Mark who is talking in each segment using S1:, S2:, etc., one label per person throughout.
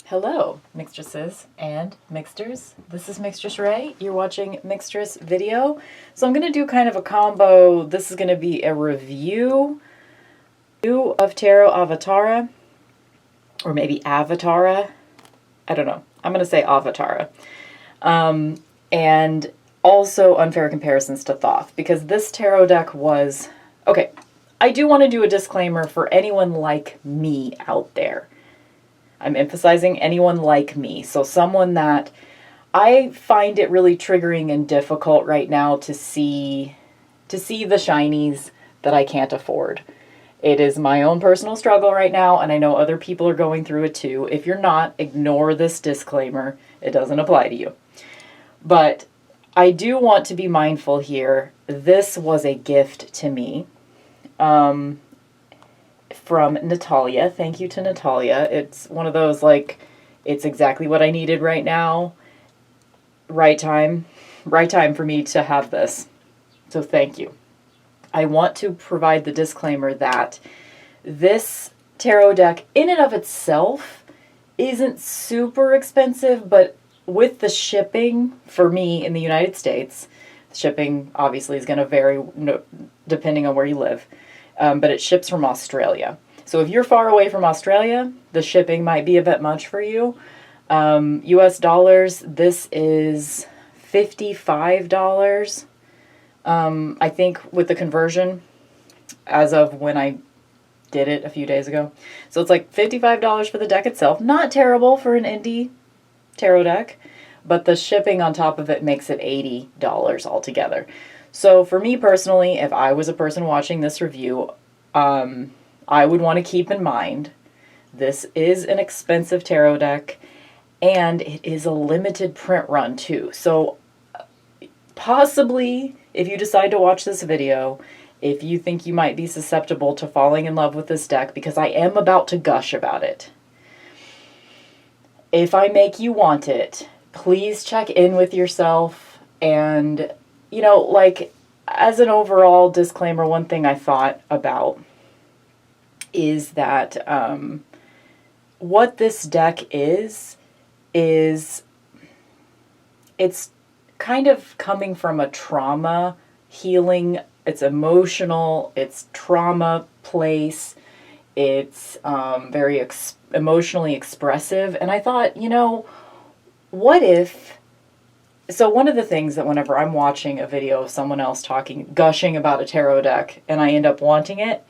S1: Hello, mixtresses and mixters. This is Mixtressrae. You're watching Mixtress video. So I'm going to do kind of a combo. This is going to be a review of Tarot Avatara, or maybe Avatara. I don't know. I'm going to say Avatara. And also unfair comparisons to Thoth, because this tarot deck was... Okay, I do want to do a disclaimer for anyone like me out there. I'm emphasizing anyone like me. So someone that I find it really triggering and difficult right now to see the shinies that I can't afford. It is my own personal struggle right now, and I know other people are going through it too. If you're not, ignore this disclaimer. It doesn't apply to you. But I do want to be mindful here. This was a gift to me. From Natalia. Thank you to Natalia. It's one of those, like, it's exactly what I needed right now. Right time for me to have this. So thank you. I want to provide the disclaimer that this tarot deck in and of itself isn't super expensive, but with the shipping for me in the United States, shipping obviously is going to vary depending on where you live. But it ships from Australia. So if you're far away from Australia, the shipping might be a bit much for you. US dollars, this is $55. I think with the conversion, as of when I did it a few days ago. So it's like $55 for the deck itself. Not terrible for an indie tarot deck, but the shipping on top of it makes it $80 altogether. So for me personally, if I was a person watching this review, I would want to keep in mind this is an expensive tarot deck, and it is a limited print run too. So possibly, if you decide to watch this video, if you think you might be susceptible to falling in love with this deck, because I am about to gush about it, if I make you want it, please check in with yourself. And you know, like, as an overall disclaimer, one thing I thought about is that what this deck is it's kind of coming from a trauma healing, it's emotional, it's trauma place, it's very emotionally expressive. And I thought, you know, what if... So one of the things that whenever I'm watching a video of someone else gushing about a tarot deck, and I end up wanting it,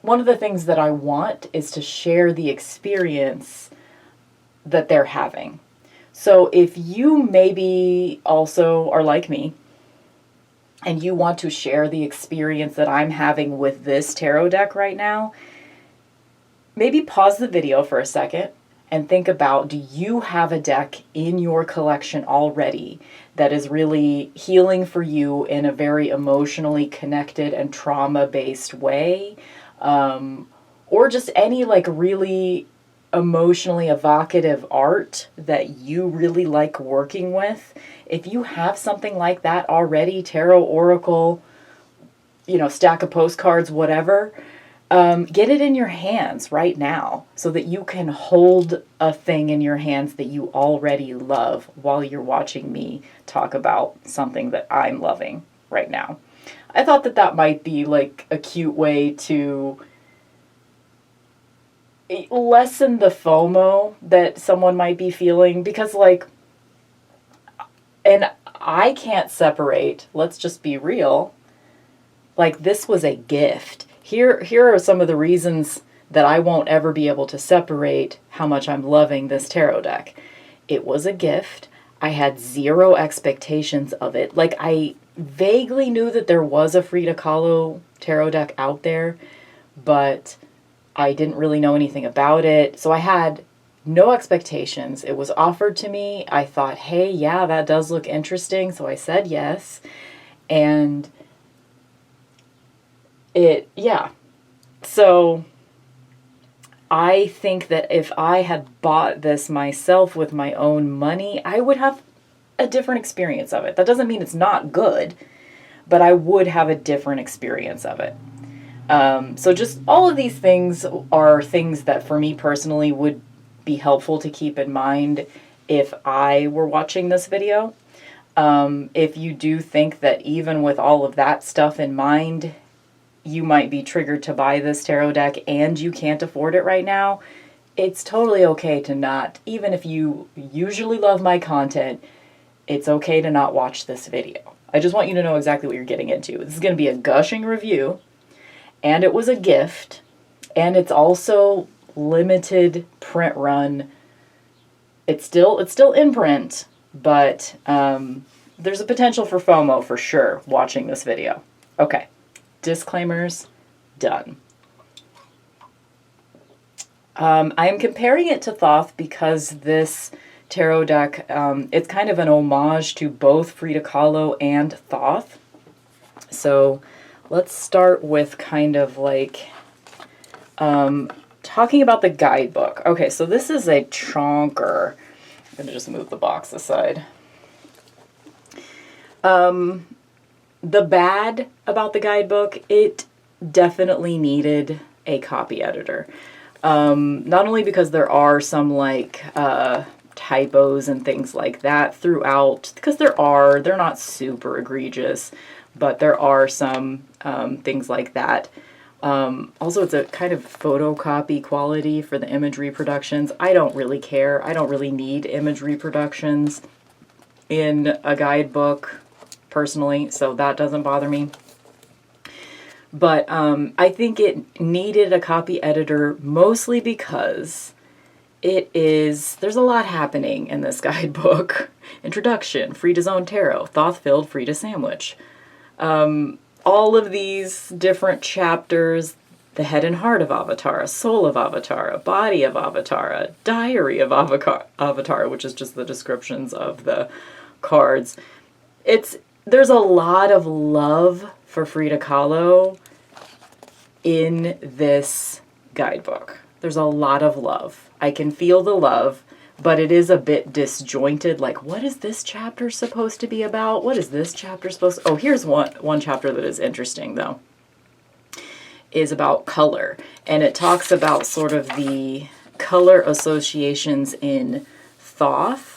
S1: one of the things that I want is to share the experience that they're having. So if you maybe also are like me, and you want to share the experience that I'm having with this tarot deck right now, maybe pause the video for a second and think about, do you have a deck in your collection already that is really healing for you in a very emotionally connected and trauma-based way? Or just any like really emotionally evocative art that you really like working with. If you have something like that already, tarot, oracle, you know, stack of postcards, whatever, get it in your hands right now so that you can hold a thing in your hands that you already love while you're watching me talk about something that I'm loving right now. I thought that that might be like a cute way to lessen the FOMO that someone might be feeling, because like, and I can't separate, let's just be real, like this was a gift. Here are some of the reasons that I won't ever be able to separate how much I'm loving this tarot deck. It was a gift. I had zero expectations of it. Like, I vaguely knew that there was a Frida Kahlo tarot deck out there, but I didn't really know anything about it. So I had no expectations. It was offered to me. I thought, hey, yeah, that does look interesting. So I said yes. And so I think that if I had bought this myself with my own money, I would have a different experience of it. That doesn't mean it's not good, but I would have a different experience of it. So just all of these things are things that for me personally would be helpful to keep in mind if I were watching this video. If you do think that even with all of that stuff in mind, you might be triggered to buy this tarot deck and you can't afford it right now, it's totally okay to not. Even if you usually love my content, it's okay to not watch this video. I just want you to know exactly what you're getting into. This is going to be a gushing review, and it was a gift, and it's also limited print run. It's still in print, but there's a potential for FOMO for sure watching this video. Okay, disclaimers done. I am comparing it to Thoth because this tarot deck, it's kind of an homage to both Frida Kahlo and Thoth. So let's start with kind of like talking about the guidebook. Okay, so this is a chonker. I'm going to just move the box aside. The bad about the guidebook, it definitely needed a copy editor. Not only because there are some like typos and things like that throughout, because they're not super egregious, but there are some things like that. Also, it's a kind of photocopy quality for the image reproductions. I don't really care. I don't really need image reproductions in a guidebook personally, so that doesn't bother me. But I think it needed a copy editor mostly because there's a lot happening in this guidebook. Introduction, Frida's Own Tarot, Thoth-filled Frida Sandwich. All of these different chapters, the head and heart of Avatara, soul of Avatara, body of Avatara, diary of Avatara, which is just the descriptions of the cards. There's a lot of love for Frida Kahlo in this guidebook. There's a lot of love. I can feel the love, but it is a bit disjointed. Like, what is this chapter supposed to be about? What is this chapter supposed to... Oh, here's one chapter that is interesting, though. Is about color. And it talks about sort of the color associations in Thoth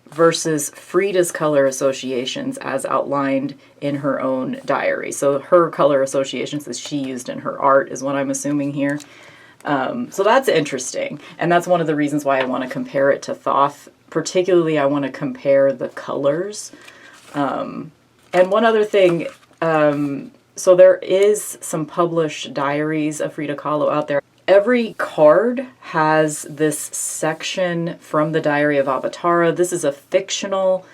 S1: versus Frida's color associations as outlined in her own diary. So her color associations that she used in her art is what I'm assuming here. So that's interesting. And that's one of the reasons why I want to compare it to Thoth. Particularly, I want to compare the colors. And one other thing, so there is some published diaries of Frida Kahlo out there. Every card has this section from the Diary of Avatara. This is a fictional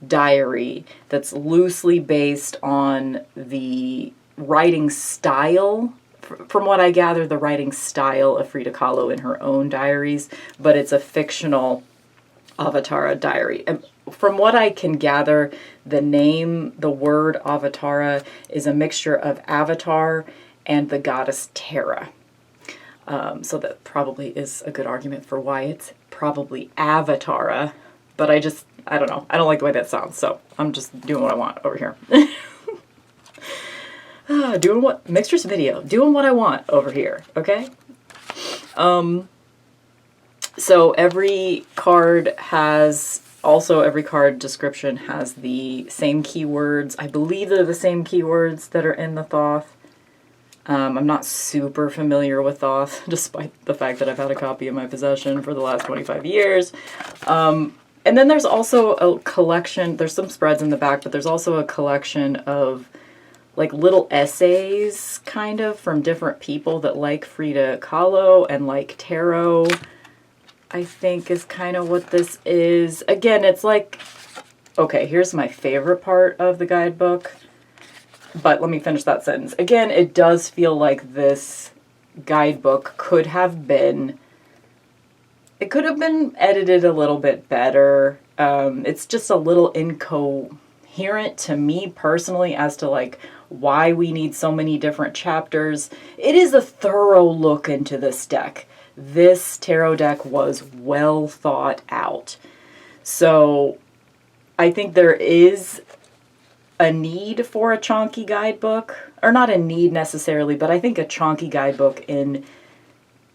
S1: diary that's loosely based on the writing style. From what I gather, the writing style of Frida Kahlo in her own diaries, but it's a fictional Avatara diary. And from what I can gather, the word Avatara is a mixture of Avatar and the goddess Terra. So that probably is a good argument for why it's probably Avatara, but I don't know. I don't like the way that sounds, so I'm just doing what I want over here. Doing what? Mixtress video. Doing what I want over here, okay? So every card description has the same keywords. I believe they're the same keywords that are in the Thoth. I'm not super familiar with Thoth, despite the fact that I've had a copy in my possession for the last 25 years. And then there's also a collection, there's some spreads in the back, but there's also a collection of like little essays kind of from different people that like Frida Kahlo and like tarot, I think is kind of what this is. Again, it's like, okay, here's my favorite part of the guidebook, but let me finish that sentence. Again, it does feel like this guidebook could have been edited a little bit better. It's just a little incoherent to me personally as to like why we need so many different chapters. It is a thorough look into this deck. This tarot deck was well thought out. So I think there is a need for a chonky guidebook, or not a need necessarily, but I think a chonky guidebook in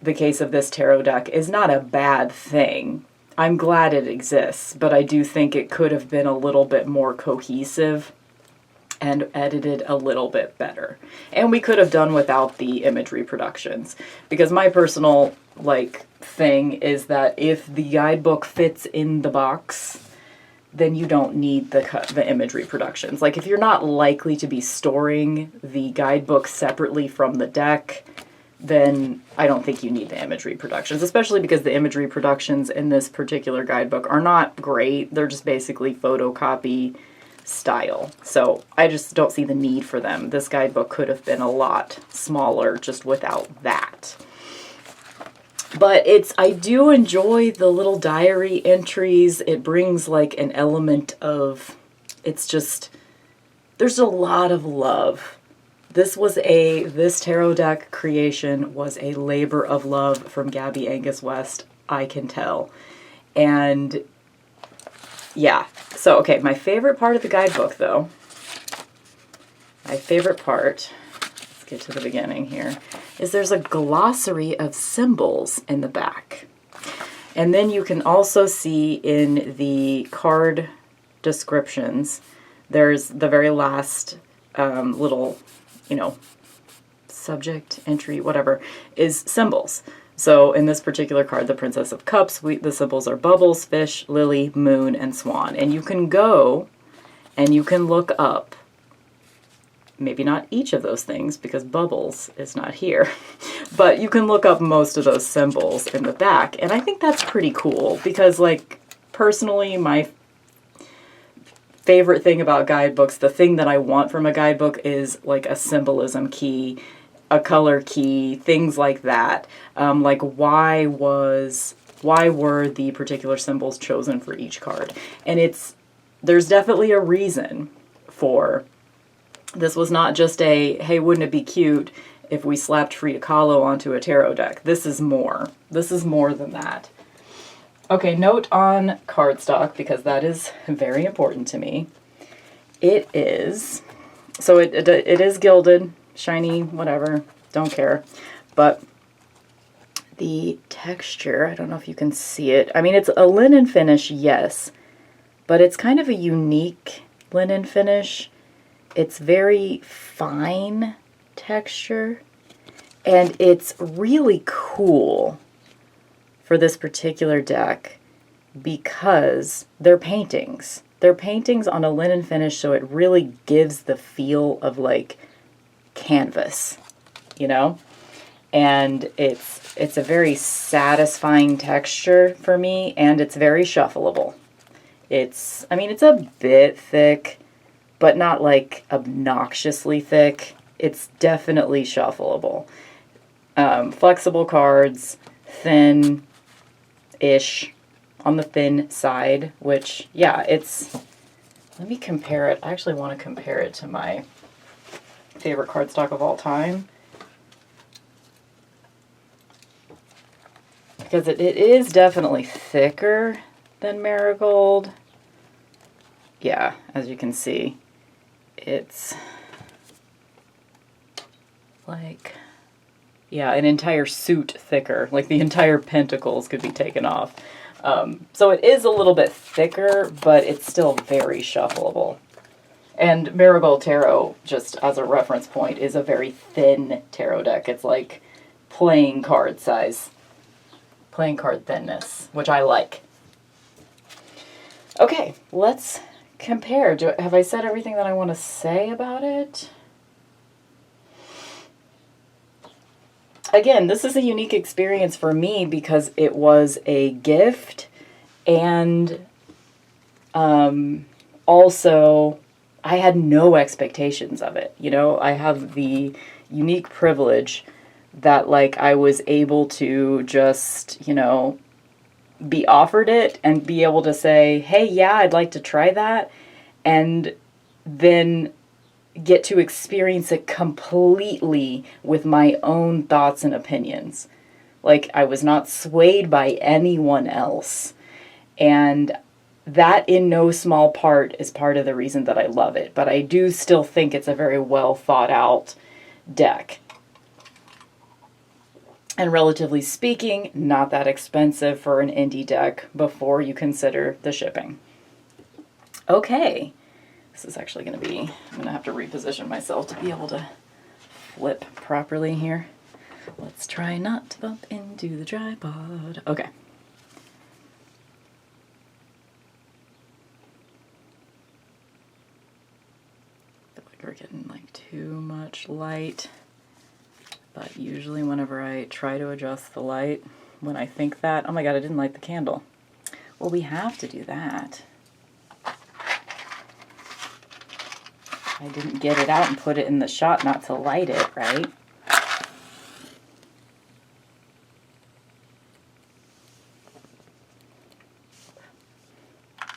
S1: the case of this tarot deck is not a bad thing. I'm glad it exists, but I do think it could have been a little bit more cohesive and edited a little bit better. And we could have done without the image reproductions, because my personal thing is that if the guidebook fits in the box, then you don't need the image reproductions. Like, if you're not likely to be storing the guidebook separately from the deck, then I don't think you need the image reproductions, especially because the image reproductions in this particular guidebook are not great. They're just basically photocopy style. So I just don't see the need for them. This guidebook could have been a lot smaller just without that. But I do enjoy the little diary entries. It brings an element of, there's a lot of love. This tarot deck creation was a labor of love from Gabby Angus West, I can tell. And yeah, so okay, my favorite part of the guidebook though, let's get to the beginning here, is there's a glossary of symbols in the back. And then you can also see in the card descriptions, there's the very last little, subject, entry, whatever, is symbols. So in this particular card, the Princess of Cups, the symbols are bubbles, fish, lily, moon, and swan. And you can go and you can look up, maybe not each of those things because bubbles is not here, but you can look up most of those symbols in the back. And I think that's pretty cool because, personally, my favorite thing about guidebooks, the thing that I want from a guidebook is a symbolism key, a color key, things like that. Why were the particular symbols chosen for each card? And there's definitely a reason for, this was not just hey, wouldn't it be cute if we slapped Frida Kahlo onto a tarot deck? This is more. This is more than that. Okay, note on cardstock, because that is very important to me. It is, so it is gilded, shiny, whatever, don't care. But the texture, I don't know if you can see it. I mean, it's a linen finish, yes, but it's kind of a unique linen finish. It's very fine texture, and it's really cool for this particular deck because they're paintings. They're paintings on a linen finish, so it really gives the feel of canvas, And it's a very satisfying texture for me, and it's very shuffleable. It's a bit thick, but not obnoxiously thick. It's definitely shuffleable. Flexible cards, thin-ish, on the thin side, which, yeah, let me compare it. I actually want to compare it to my favorite cardstock of all time, because it is definitely thicker than Marigold. Yeah, as you can see, it's yeah, an entire suit thicker, the entire pentacles could be taken off. So it is a little bit thicker, but it's still very shuffleable. And Marigold Tarot, just as a reference point, is a very thin tarot deck. It's playing card size, playing card thinness, which I like. Okay, let's compare. Have I said everything that I want to say about it? Again, this is a unique experience for me because it was a gift, and also I had no expectations of it. I have the unique privilege that I was able to just, be offered it and be able to say, hey, yeah, I'd like to try that, and then get to experience it completely with my own thoughts and opinions. I was not swayed by anyone else. And that in no small part is part of the reason that I love it. But I do still think it's a very well thought out deck. And relatively speaking, not that expensive for an indie deck before you consider the shipping. Okay, this is actually going to be, I'm going to have to reposition myself to be able to flip properly here. Let's try not to bump into the tripod. Okay. I feel like we're getting like too much light. But usually whenever I try to adjust the light, when I think that, oh my god, I didn't light the candle. Well, we have to do that. I didn't get it out and put it in the shot not to light it, right?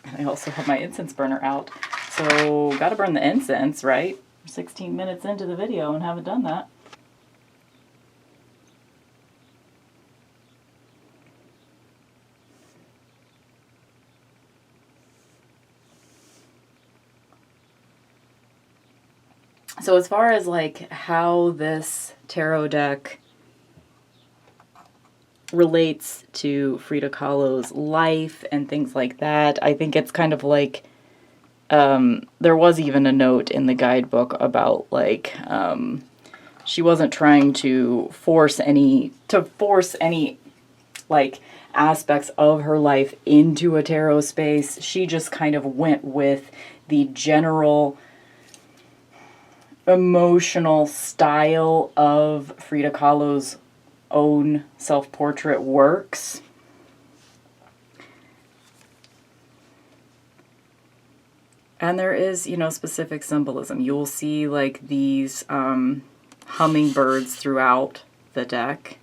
S1: And I also have my incense burner out. So, gotta burn the incense, right? We're 16 minutes into the video and haven't done that. So as far as like how this tarot deck relates to Frida Kahlo's life and things like that, I think it's kind of like, there was even a note in the guidebook about like, she wasn't trying to force any like aspects of her life into a tarot space. She just kind of went with the general emotional style of Frida Kahlo's own self-portrait works. And there is, you know, specific symbolism. You'll see like these hummingbirds throughout the deck.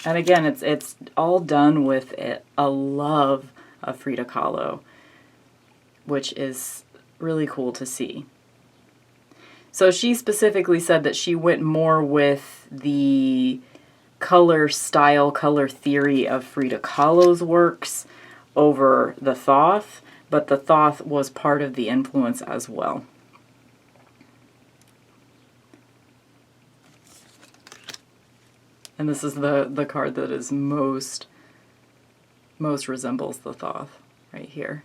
S1: And again, it's all done with a love of Frida Kahlo, which is really cool to see. So she specifically said that she went more with the color style, color theory of Frida Kahlo's works over the Thoth, but the Thoth was part of the influence as well. And this is the card that is most resembles the Thoth right here.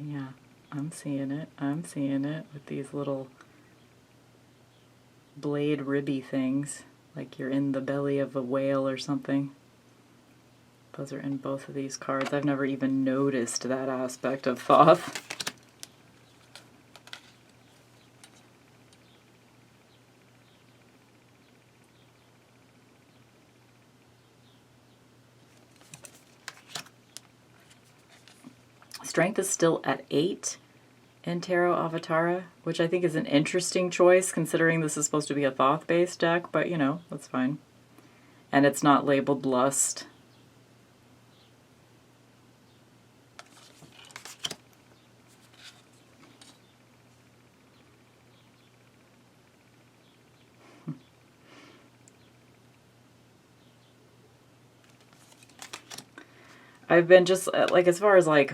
S1: Yeah, I'm seeing it. I'm seeing it with these little blade ribby things, like you're in the belly of a whale or something. Those are in both of these cards. I've never even noticed that aspect of Thoth. Strength is still at 8 in Tarot Avatara, which I think is an interesting choice considering this is supposed to be a Thoth-based deck, but you know, that's fine. And it's not labeled Lust. I've been just, like, as far as, like,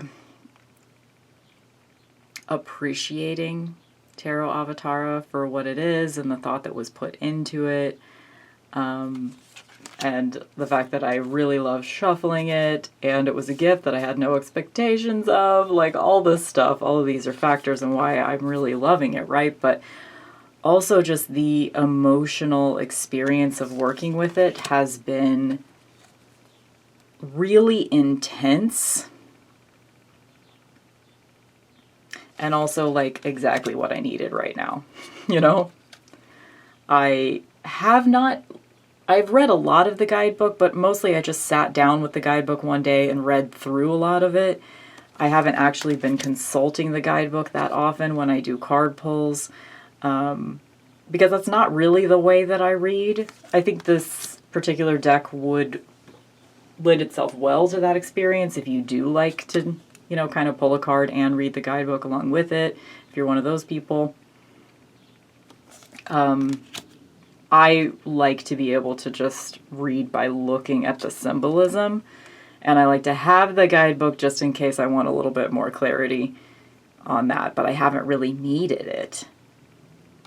S1: appreciating Tarot Avatara for what it is and the thought that was put into it, and the fact that I really love shuffling it, and it was a gift that I had no expectations of, like, all this stuff, all of these are factors in why I'm really loving it, right? But also just the emotional experience of working with it has been really intense. And also, like, exactly what I needed right now, you know? I've read a lot of the guidebook, but mostly I just sat down with the guidebook one day and read through a lot of it. I haven't actually been consulting the guidebook that often when I do card pulls, because that's not really the way that I read. I think this particular deck would lend itself well to that experience if you do like to, you know, kind of pull a card and read the guidebook along with it, if you're one of those people. I like to be able to just read by looking at the symbolism, and I like to have the guidebook just in case I want a little bit more clarity on that, but I haven't really needed it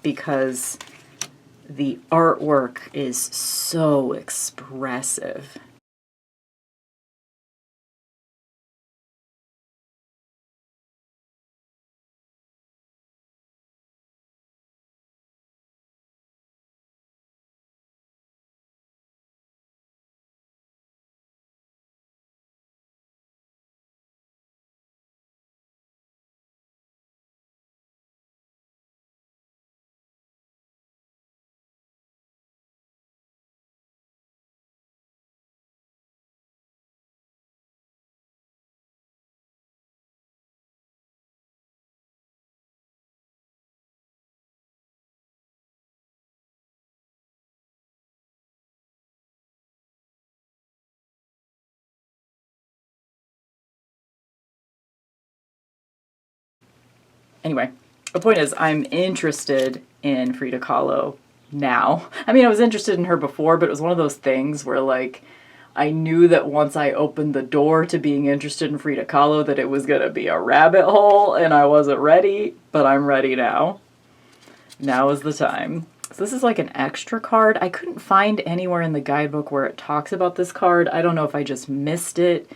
S1: because the artwork is so expressive. Anyway, the point is I'm interested in Frida Kahlo now. I mean, I was interested in her before, but it was one of those things where, like, I knew that once I opened the door to being interested in Frida Kahlo that it was going to be a rabbit hole, and I wasn't ready, but I'm ready now. Now is the time. So this is like an extra card. I couldn't find anywhere in the guidebook where it talks about this card. I don't know if I just missed it,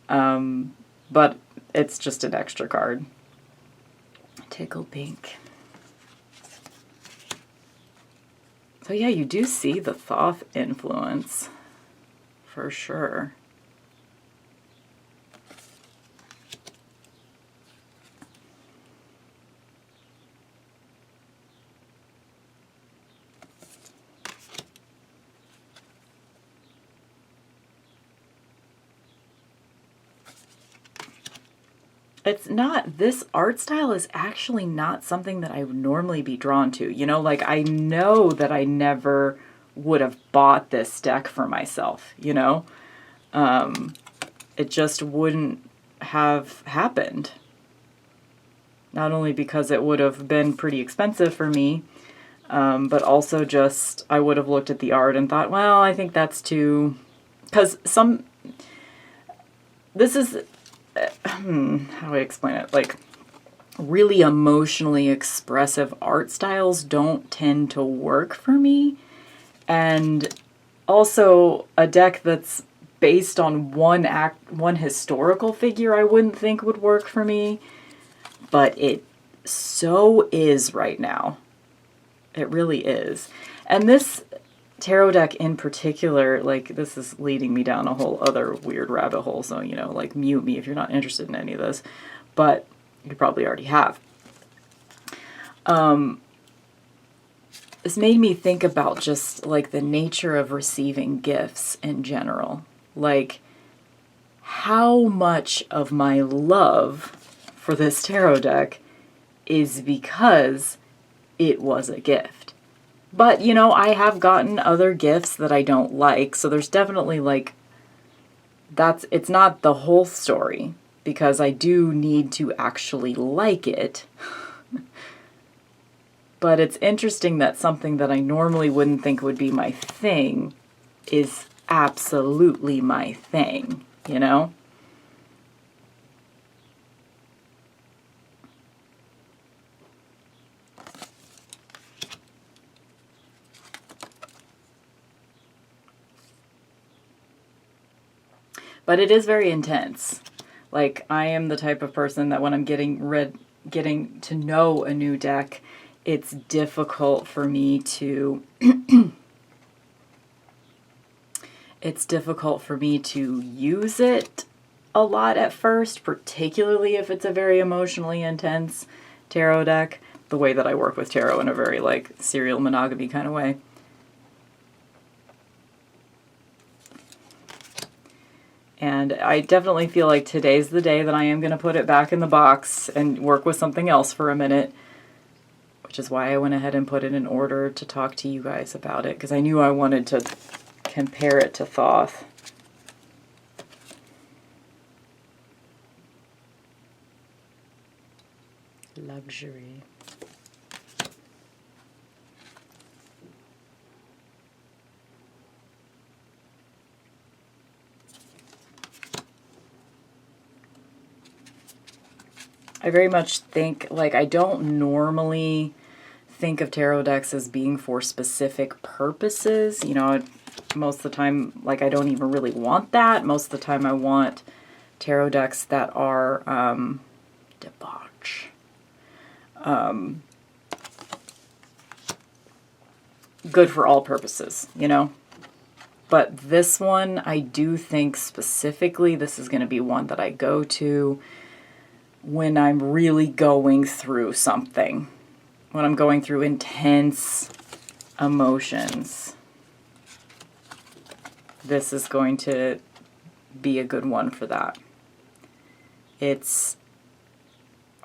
S1: but it's just an extra card. Tickle pink. So yeah, you do see the Thoth influence, for sure. It's not, this art style is actually not something that I would normally be drawn to. You know, like, I know that I never would have bought this deck for myself, you know? It just wouldn't have happened. Not only because it would have been pretty expensive for me, but also just I would have looked at the art and thought, well, I think that's too... Because this is... how do I explain it? Like, really emotionally expressive art styles don't tend to work for me. And also a deck that's based on one historical figure I wouldn't think would work for me, but it so is right now. It really is. And this tarot deck in particular, like, this is leading me down a whole other weird rabbit hole, so, you know, like, mute me if you're not interested in any of this, but you probably already have. This made me think about just, like, the nature of receiving gifts in general. Like, how much of my love for this tarot deck is because it was a gift. But, you know, I have gotten other gifts that I don't like, so there's definitely, like, it's not the whole story, because I do need to actually like it. But it's interesting that something that I normally wouldn't think would be my thing is absolutely my thing, you know? But it is very intense. Like, I am the type of person that when I'm getting to know a new deck, it's difficult for me to it's difficult for me to use it a lot at first, particularly if it's a very emotionally intense tarot deck, the way that I work with tarot in a very, like, serial monogamy kind of way. And I definitely feel like today's the day that I am going to put it back in the box and work with something else for a minute, which is why I went ahead and put it in order to talk to you guys about it, because I knew I wanted to compare it to Thoth. Luxury. I very much think, like, I don't normally think of tarot decks as being for specific purposes. You know, most of the time, like, I don't even really want that. Most of the time I want tarot decks that are debauch. Good for all purposes, you know? But this one, I do think specifically this is going to be one that I go to when I'm really going through something. When I'm going through intense emotions. This is going to be a good one for that.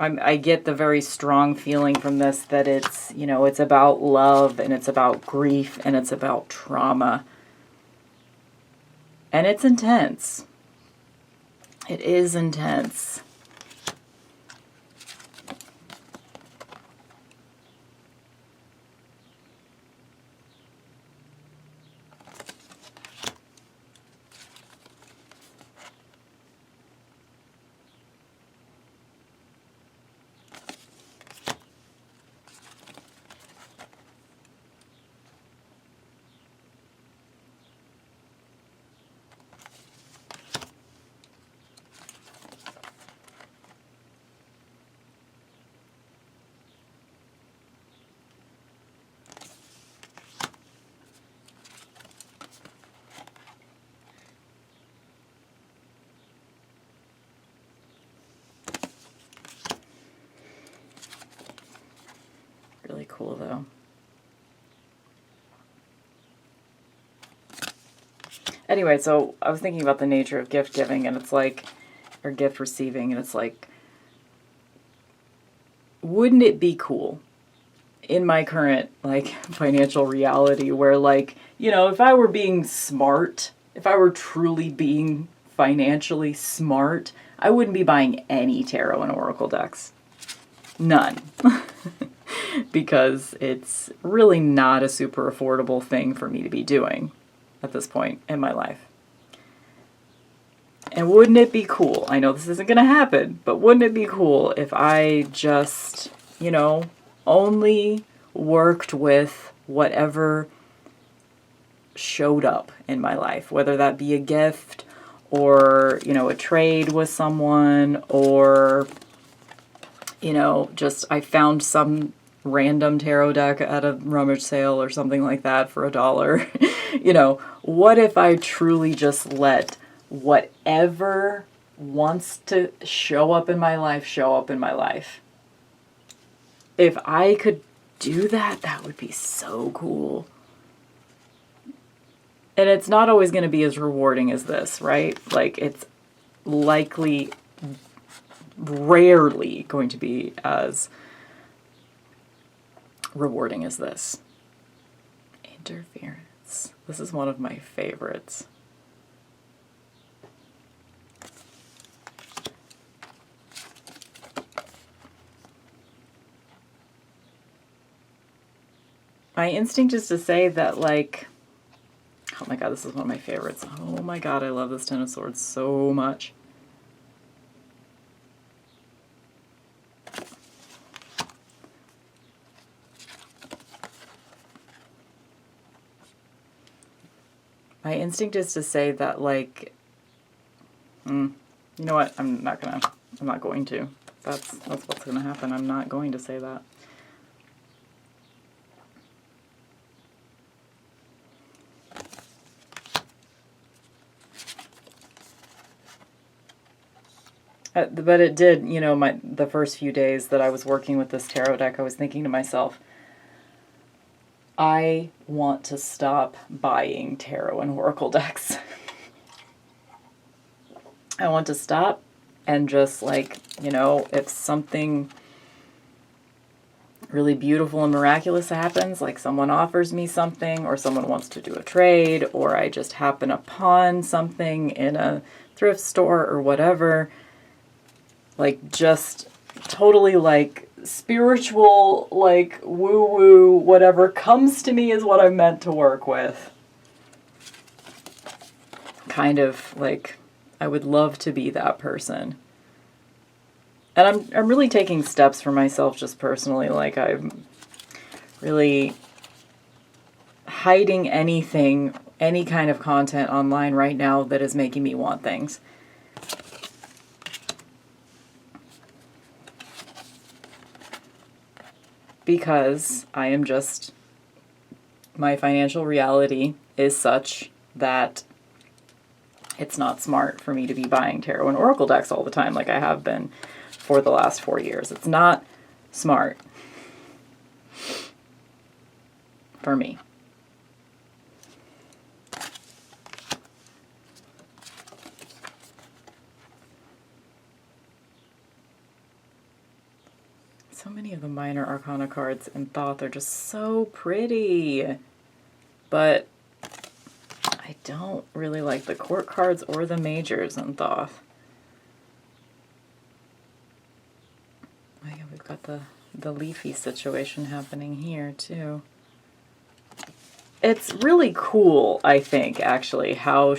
S1: I get the very strong feeling from this that it's, you know, it's about love and it's about grief and it's about trauma. And it's intense. It is intense. Really cool, though. Anyway, so I was thinking about the nature of gift giving, and it's like, or gift receiving, and it's like, wouldn't it be cool in my current, like, financial reality where, like, you know, if I were being smart, if I were truly being financially smart, I wouldn't be buying any tarot and oracle decks. None. Because it's really not a super affordable thing for me to be doing at this point in my life. And wouldn't it be cool? I know this isn't going to happen, but wouldn't it be cool if I just, you know, only worked with whatever showed up in my life, whether that be a gift or, you know, a trade with someone, or, you know, just I found some random tarot deck at a rummage sale or something like that for $1. You know, what if I truly just let whatever wants to show up in my life show up in my life? If I could do that, that would be so cool. And it's not always going to be as rewarding as this, right? Like, it's likely rarely going to be as rewarding as this. Interference. This is one of my favorites. My instinct is to say that, like, oh my god, this is one of my favorites. Oh my god, I love this Ten of Swords so much. My instinct is to say that, like, you know what? I'm not going to. That's what's gonna happen. I'm not going to say that. But it did, you know, the first few days that I was working with this tarot deck, I was thinking to myself, I want to stop buying tarot and oracle decks. I want to stop and just, like, you know, if something really beautiful and miraculous happens, like someone offers me something, or someone wants to do a trade, or I just happen upon something in a thrift store or whatever, like, just totally, like, spiritual, like, woo-woo, whatever comes to me is what I'm meant to work with. Kind of, like, I would love to be that person. And I'm really taking steps for myself just personally. Like, I'm really hiding anything, any kind of content online right now that is making me want things. Because I am just, my financial reality is such that it's not smart for me to be buying tarot and oracle decks all the time like I have been for the last 4 years. It's not smart for me. So many of the minor arcana cards in Thoth are just so pretty. But I don't really like the court cards or the majors in Thoth. Oh yeah, we've got the leafy situation happening here too. It's really cool, I think, actually, how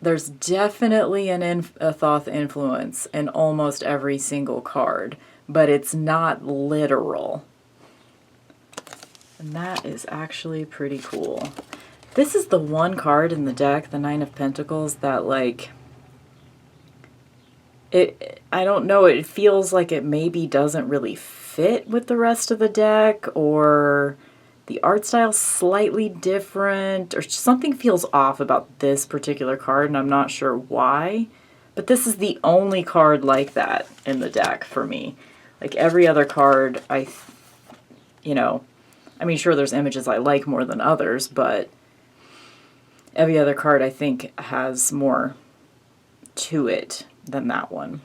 S1: there's definitely a Thoth influence in almost every single card, but it's not literal. And that is actually pretty cool. This is the one card in the deck, the Nine of Pentacles, that, like, I don't know, it feels like it maybe doesn't really fit with the rest of the deck, or the art style's slightly different, or something feels off about this particular card, and I'm not sure why. But this is the only card like that in the deck for me. Like, every other card, I mean, sure, there's images I like more than others, but every other card I think has more to it than that one.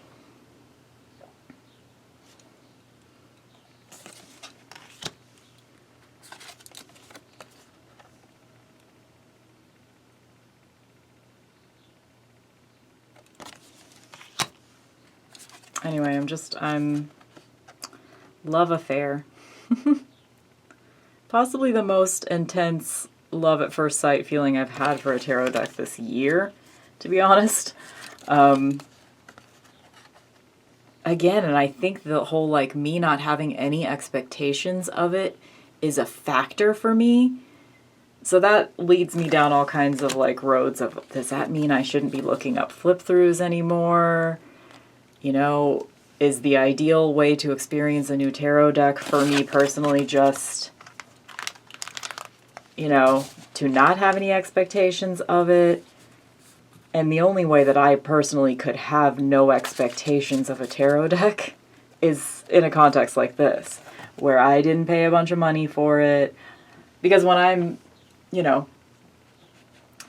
S1: Anyway, I'm love affair. Possibly the most intense love at first sight feeling I've had for a tarot deck this year, to be honest. Again, and I think the whole, like, me not having any expectations of it is a factor for me. So that leads me down all kinds of, like, roads of, does that mean I shouldn't be looking up flip-throughs anymore? You know, is the ideal way to experience a new tarot deck for me personally just, you know, to not have any expectations of it? And the only way that I personally could have no expectations of a tarot deck is in a context like this, where I didn't pay a bunch of money for it. Because when I'm,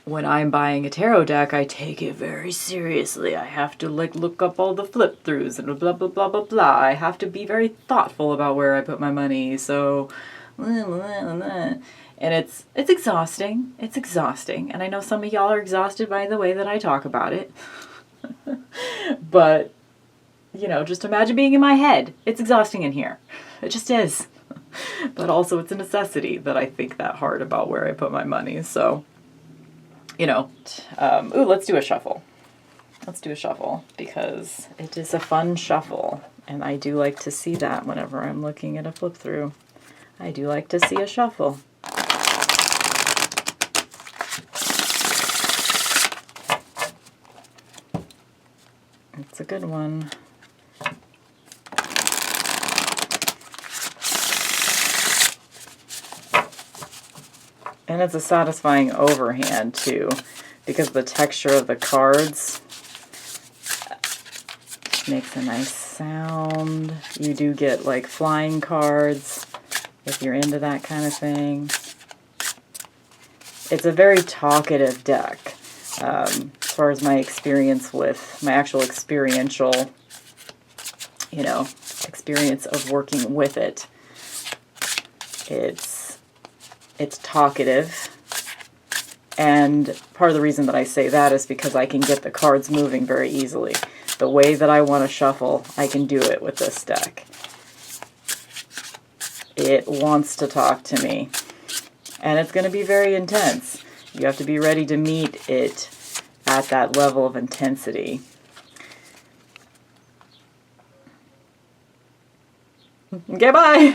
S1: when I'm buying a tarot deck, I take it very seriously. I have to, like, look up all the flip throughs and blah, blah, blah, blah, blah. I have to be very thoughtful about where I put my money. So, and it's exhausting. It's exhausting. And I know some of y'all are exhausted by the way that I talk about it. But, just imagine being in my head. It's exhausting in here. It just is. But also it's a necessity that I think that hard about where I put my money. So, let's do a shuffle. Let's do a shuffle because it is a fun shuffle. And I do like to see that whenever I'm looking at a flip through. I do like to see a shuffle. It's a good one. And it's a satisfying overhand, too, because the texture of the cards makes a nice sound. You do get, like, flying cards, if you're into that kind of thing. It's a very talkative deck, as far as my experience with, my actual experiential, experience of working with it. It's talkative, and part of the reason that I say that is because I can get the cards moving very easily. The way that I want to shuffle, I can do it with this deck. It wants to talk to me, and it's going to be very intense. You have to be ready to meet it at that level of intensity. Okay, bye.